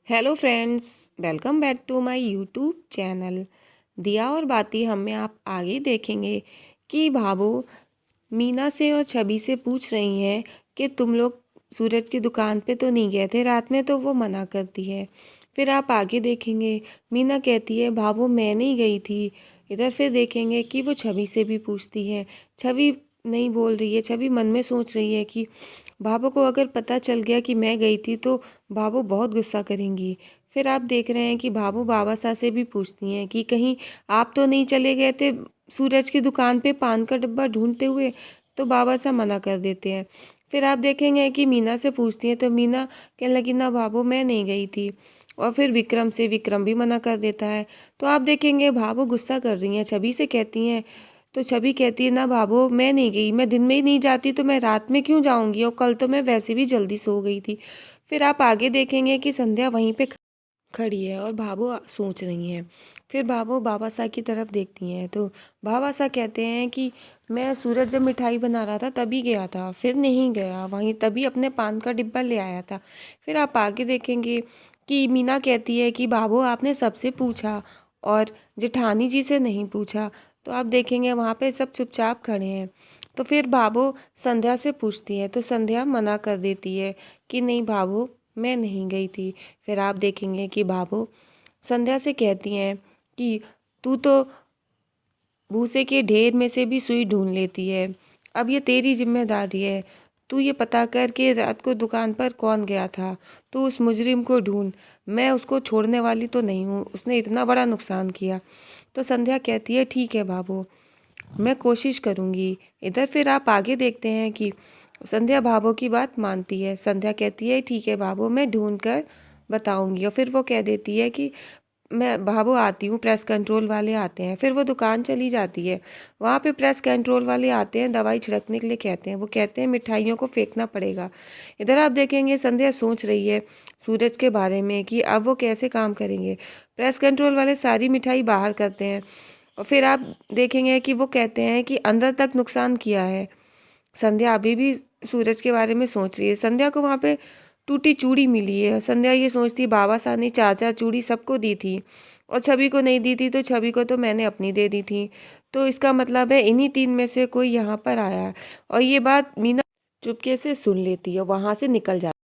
Hello friends, welcome back to my YouTube channel Diya aur बाती। हमें आप आगे देखेंगे कि भाभो मीना से और छवि से पूछ रही हैं कि तुम लोग सूरज की दुकान पे तो नहीं गए थे रात में, तो वो मना करती है। फिर आप आगे देखेंगे मीना कहती है भाभो मैं नहीं गई थी। इधर फिर देखेंगे कि वो छवि से भी पूछती है। छवि नहीं बोल रही है, छवि मन में सोच रही है कि भाभो को अगर पता चल गया कि मैं गई थी तो भाभो बहुत गुस्सा करेंगी। फिर आप देख रहे हैं कि भाभो बाबा साहब से भी पूछती हैं कि कहीं आप तो नहीं चले गए थे सूरज की दुकान पे पान का डब्बा ढूंढते हुए, तो बाबा साहब मना कर देते हैं। फिर आप देखेंगे कि मीना से पूछती हैं तो मीना कहने लगी ना भाभो मैं नहीं गई थी। और फिर विक्रम भी मना कर देता है। तो आप देखेंगे भाभो गुस्सा कर रही हैं, छवि से कहती हैं। तो छवि कहती है ना भाभो मैं नहीं गई, मैं दिन में ही नहीं जाती तो मैं रात में क्यों जाऊंगी, और कल तो मैं वैसे भी जल्दी सो गई थी। फिर आप आगे देखेंगे कि संध्या वहीं पे खड़ी है और भाभो सोच रही हैं। फिर भाभो बाबा साहब की तरफ देखती हैं तो बाबा साहब कहते हैं कि मैं सूरज जब मिठाई बना रहा था तभी गया था, फिर नहीं गया वहीं, तभी अपने पान का डिब्बा ले आया था। फिर आप आगे देखेंगे कि मीना कहती है कि भाभो आपने सबसे पूछा और जेठानी जी से नहीं पूछा। तो आप देखेंगे वहाँ पे सब चुपचाप खड़े हैं। तो फिर भाभो संध्या से पूछती है तो संध्या मना कर देती है कि नहीं भाभो मैं नहीं गई थी। फिर आप देखेंगे कि भाभो संध्या से कहती हैं कि तू तो भूसे के ढेर में से भी सुई ढूंढ लेती है, अब ये तेरी जिम्मेदारी है। तू ये पता कर कि रात को दुकान पर कौन गया था, तू उस मुजरिम को ढूंढ। मैं उसको छोड़ने वाली तो नहीं हूँ, उसने इतना बड़ा नुकसान किया। तो संध्या कहती है ठीक है भाभो, मैं कोशिश करूँगी। इधर फिर आप आगे देखते हैं कि संध्या भाभो की बात मानती है। संध्या कहती है ठीक है भाभो, मैं ढूंढ कर बताऊंगी। और फिर वो कह देती है कि मैं भाभो आती हूँ, प्रेस कंट्रोल वाले आते हैं। फिर वो दुकान चली जाती है। वहाँ पे प्रेस कंट्रोल वाले आते हैं, दवाई छिड़कने के लिए कहते हैं। वो कहते हैं मिठाइयों को फेंकना पड़ेगा। इधर आप देखेंगे संध्या सोच रही है सूरज के बारे में कि अब वो कैसे काम करेंगे। प्रेस कंट्रोल वाले सारी मिठाई बाहर करते हैं और फिर आप देखेंगे कि वो कहते हैं कि अंदर तक नुकसान किया है। संध्या अभी भी सूरज के बारे में सोच रही है। संध्या को वहाँ पे टूटी चूड़ी मिली है। संध्या ये सोचती है बाबा साहब ने चार चार चूड़ी सबको दी थी और छवि को नहीं दी थी, तो छवि को तो मैंने अपनी दे दी थी। तो इसका मतलब है इन्हीं तीन में से कोई यहाँ पर आया है। और ये बात मीना चुपके से सुन लेती है, वहाँ से निकल जाती है।